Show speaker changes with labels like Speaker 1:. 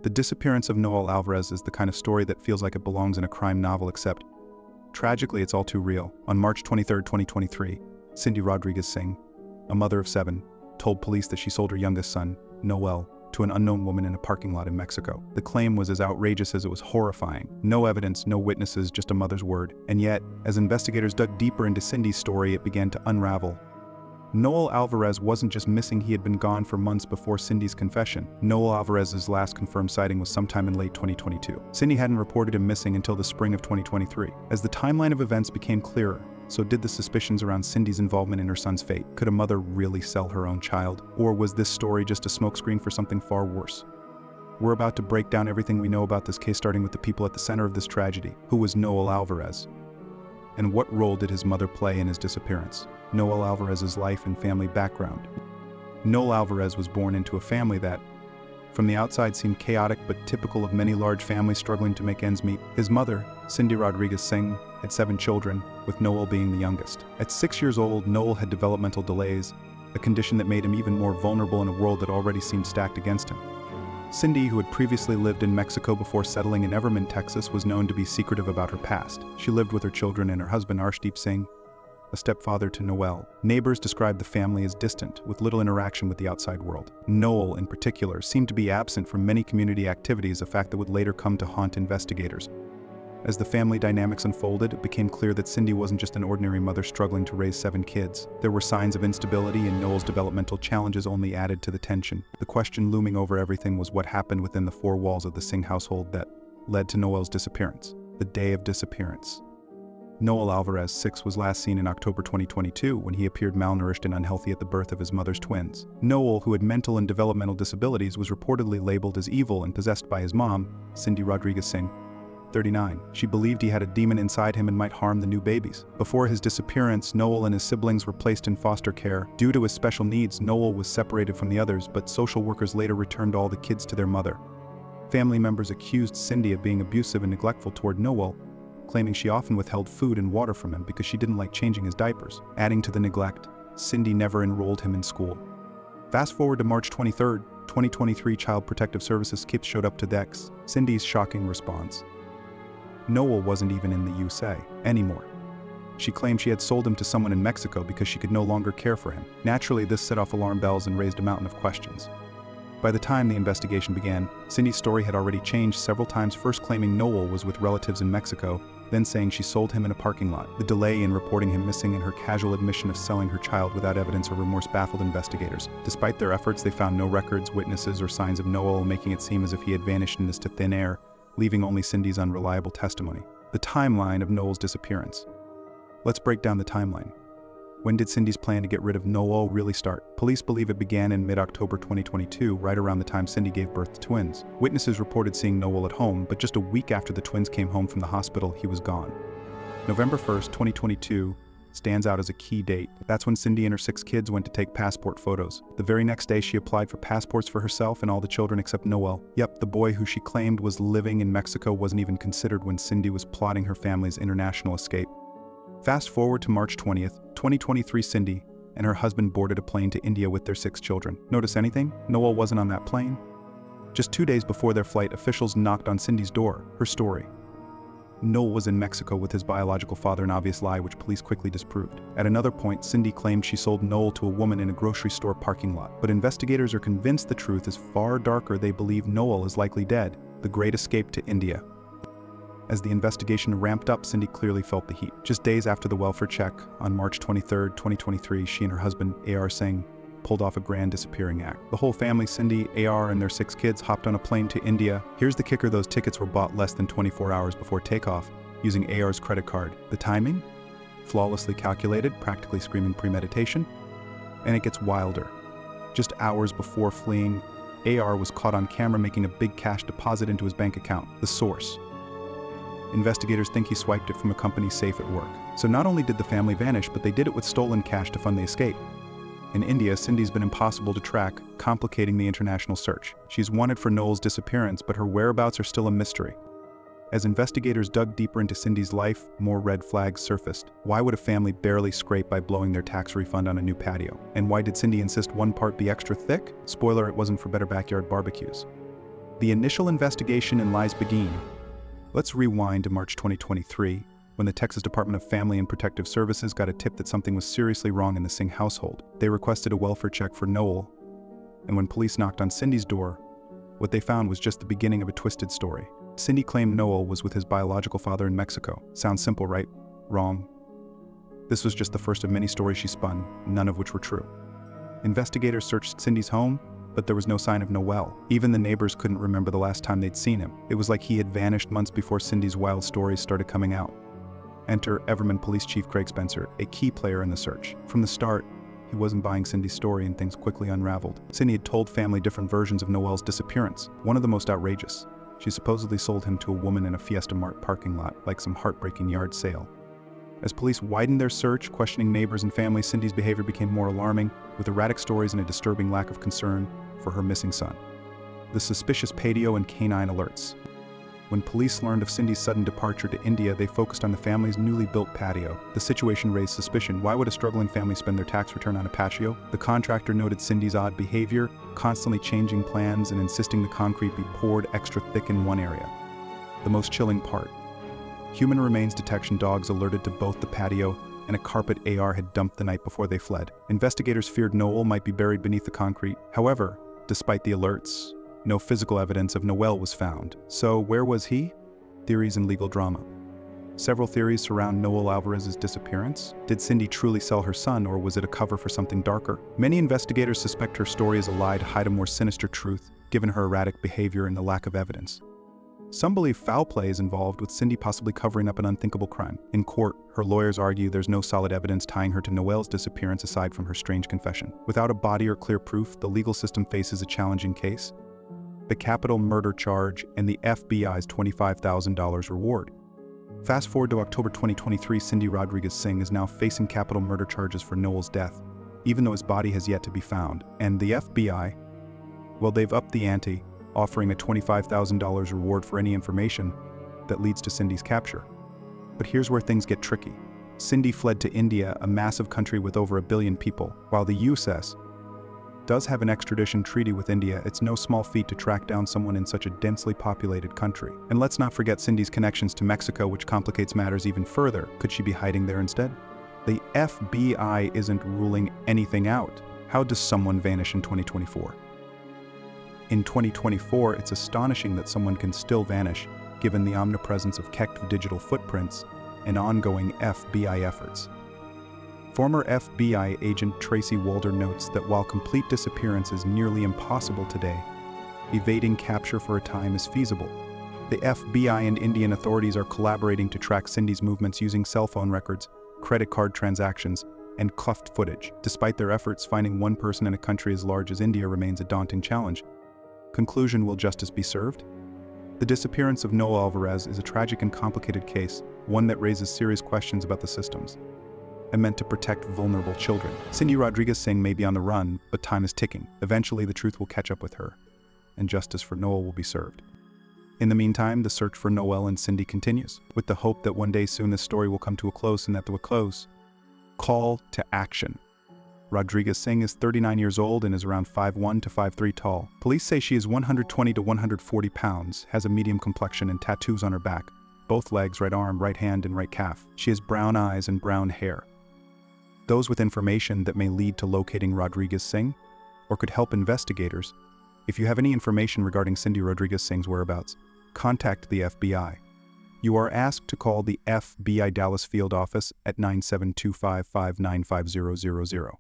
Speaker 1: The disappearance of Noel Alvarez is the kind of story that feels like it belongs in a crime novel, except, tragically, it's all too real. On March 23, 2023, Cindy Rodriguez Singh, a mother of 7, told police that she sold her youngest son, Noel, to an unknown woman in a parking lot in Mexico. The claim was as outrageous as it was horrifying. No evidence, no witnesses, just a mother's word. And yet, as investigators dug deeper into Cindy's story, it began to unravel. Noel Alvarez wasn't just missing, he had been gone for months before Cindy's confession. Noel Alvarez's last confirmed sighting was sometime in late 2022. Cindy hadn't reported him missing until the spring of 2023. As the timeline of events became clearer, so did the suspicions around Cindy's involvement in her son's fate. Could a mother really sell her own child? Or was this story just a smokescreen for something far worse? We're about to break down everything we know about this case, starting with the people at the center of this tragedy. Who was Noel Alvarez? And what role did his mother play in his disappearance? Noel Alvarez's life and family background. Noel Alvarez was born into a family that, from the outside, seemed chaotic but typical of many large families struggling to make ends meet. His mother, Cindy Rodriguez Singh, had 7 children, with Noel being the youngest. At 6 years old, Noel had developmental delays, a condition that made him even more vulnerable in a world that already seemed stacked against him. Cindy, who had previously lived in Mexico before settling in Everman, Texas, was known to be secretive about her past. She lived with her children and her husband, Arshdeep Singh, a stepfather to Noel. Neighbors described the family as distant, with little interaction with the outside world. Noel, in particular, seemed to be absent from many community activities, a fact that would later come to haunt investigators. As the family dynamics unfolded, it became clear that Cindy wasn't just an ordinary mother struggling to raise 7 kids. There were signs of instability, and Noel's developmental challenges only added to the tension. The question looming over everything was what happened within the 4 walls of the Singh household that led to Noel's disappearance. The day of disappearance. Noel Alvarez, 6, was last seen in October 2022 when he appeared malnourished and unhealthy at the birth of his mother's twins. Noel, who had mental and developmental disabilities, was reportedly labeled as evil and possessed by his mom, Cindy Rodriguez Singh, 39. She believed he had a demon inside him and might harm the new babies. Before his disappearance, Noel and his siblings were placed in foster care. Due to his special needs, Noel was separated from the others, but social workers later returned all the kids to their mother. Family members accused Cindy of being abusive and neglectful toward Noel, claiming she often withheld food and water from him because she didn't like changing his diapers. Adding to the neglect, Cindy never enrolled him in school. Fast forward to March 23, 2023, Child Protective Services kids showed up to Dex. Cindy's shocking response. Noel wasn't even in the USA anymore. She claimed she had sold him to someone in Mexico because she could no longer care for him. Naturally, this set off alarm bells and raised a mountain of questions. By the time the investigation began, Cindy's story had already changed several times, first claiming Noel was with relatives in Mexico, then saying she sold him in a parking lot. The delay in reporting him missing and her casual admission of selling her child without evidence or remorse baffled investigators. Despite their efforts, they found no records, witnesses, or signs of Noel, making it seem as if he had vanished into thin air, leaving only Cindy's unreliable testimony. The timeline of Noel's disappearance. Let's break down the timeline. When did Cindy's plan to get rid of Noel really start? Police believe it began in mid-October 2022, right around the time Cindy gave birth to twins. Witnesses reported seeing Noel at home, but just a week after the twins came home from the hospital, he was gone. November 1st, 2022 stands out as a key date. That's when Cindy and her 6 kids went to take passport photos. The very next day, she applied for passports for herself and all the children except Noel. Yep, the boy who she claimed was living in Mexico wasn't even considered when Cindy was plotting her family's international escape. Fast forward to March 20th, 2023, Cindy and her husband boarded a plane to India with their 6 children. Notice anything? Noel wasn't on that plane. Just 2 days before their flight, officials knocked on Cindy's door. Her story. Noel was in Mexico with his biological father, an obvious lie which police quickly disproved. At another point, Cindy claimed she sold Noel to a woman in a grocery store parking lot. But investigators are convinced the truth is far darker. They believe Noel is likely dead. The great escape to India. As the investigation ramped up, Cindy clearly felt the heat. Just days after the welfare check, on March 23, 2023, she and her husband, A.R. Singh, pulled off a grand disappearing act. The whole family, Cindy, A.R., and their 6 kids, hopped on a plane to India. Here's the kicker: those tickets were bought less than 24 hours before takeoff, using A.R.'s credit card. The timing? Flawlessly calculated, practically screaming premeditation. And it gets wilder. Just hours before fleeing, A.R. was caught on camera making a big cash deposit into his bank account. The source. Investigators think he swiped it from a company safe at work. So not only did the family vanish, but they did it with stolen cash to fund the escape. In India, Cindy's been impossible to track, complicating the international search. She's wanted for Noel's disappearance, but her whereabouts are still a mystery. As investigators dug deeper into Cindy's life, more red flags surfaced. Why would a family barely scrape by blowing their tax refund on a new patio? And why did Cindy insist one part be extra thick? Spoiler, it wasn't for better backyard barbecues. The initial investigation and lies begin. Let's rewind to March 2023, when the Texas Department of Family and Protective Services got a tip that something was seriously wrong in the Singh household. They requested a welfare check for Noel, and when police knocked on Cindy's door, what they found was just the beginning of a twisted story. Cindy claimed Noel was with his biological father in Mexico. Sounds simple, right? Wrong. This was just the first of many stories she spun, none of which were true. Investigators searched Cindy's home, but there was no sign of Noel. Even the neighbors couldn't remember the last time they'd seen him. It was like he had vanished months before Cindy's wild stories started coming out. Enter Everman Police Chief Craig Spencer, a key player in the search. From the start, he wasn't buying Cindy's story and things quickly unraveled. Cindy had told family different versions of Noel's disappearance, one of the most outrageous. She supposedly sold him to a woman in a Fiesta Mart parking lot, like some heartbreaking yard sale. As police widened their search, questioning neighbors and family, Cindy's behavior became more alarming, with erratic stories and a disturbing lack of concern for her missing son. The suspicious patio and canine alerts. When police learned of Cindy's sudden departure to India, they focused on the family's newly built patio. The situation raised suspicion. Why would a struggling family spend their tax return on a patio? The contractor noted Cindy's odd behavior, constantly changing plans and insisting the concrete be poured extra thick in one area. The most chilling part. Human remains detection dogs alerted to both the patio and a carpet AR had dumped the night before they fled. Investigators feared Noel might be buried beneath the concrete. However, despite the alerts, no physical evidence of Noel was found. So where was he? Theories and legal drama. Several theories surround Noel Alvarez's disappearance. Did Cindy truly sell her son, or was it a cover for something darker? Many investigators suspect her story is a lie to hide a more sinister truth, given her erratic behavior and the lack of evidence. Some believe foul play is involved, with Cindy possibly covering up an unthinkable crime. In court, her lawyers argue there's no solid evidence tying her to Noel's disappearance aside from her strange confession. Without a body or clear proof, the legal system faces a challenging case: the capital murder charge and the FBI's $25,000 reward. Fast forward to October 2023, Cindy Rodriguez Singh is now facing capital murder charges for Noel's death, even though his body has yet to be found. And the FBI, well, they've upped the ante, offering a $25,000 reward for any information that leads to Cindy's capture. But here's where things get tricky. Cindy fled to India, a massive country with over 1 billion people. While the U.S. does have an extradition treaty with India, it's no small feat to track down someone in such a densely populated country. And let's not forget Cindy's connections to Mexico, which complicates matters even further. Could she be hiding there instead? The FBI isn't ruling anything out. How does someone vanish in 2024? In 2024, it's astonishing that someone can still vanish, given the omnipresence of kept digital footprints and ongoing FBI efforts. Former FBI agent Tracy Walder notes that while complete disappearance is nearly impossible today, evading capture for a time is feasible. The FBI and Indian authorities are collaborating to track Cindy's movements using cell phone records, credit card transactions, and cuffed footage. Despite their efforts, finding one person in a country as large as India remains a daunting challenge. Conclusion: will justice be served? The disappearance of Noel Alvarez is a tragic and complicated case, one that raises serious questions about the systems and meant to protect vulnerable children. Cindy Rodriguez Singh may be on the run, but time is ticking. Eventually, the truth will catch up with her, and justice for Noel will be served. In the meantime, the search for Noel and Cindy continues, with the hope that one day soon this story will come to a close, and at the close, call to action. Rodriguez Singh is 39 years old and is around 5'1" to 5'3" tall. Police say she is 120 to 140 pounds, has a medium complexion and tattoos on her back, both legs, right arm, right hand, and right calf. She has brown eyes and brown hair. Those with information that may lead to locating Rodriguez Singh, or could help investigators. If you have any information regarding Cindy Rodriguez Singh's whereabouts, contact the FBI. You are asked to call the FBI Dallas Field Office at 972559500.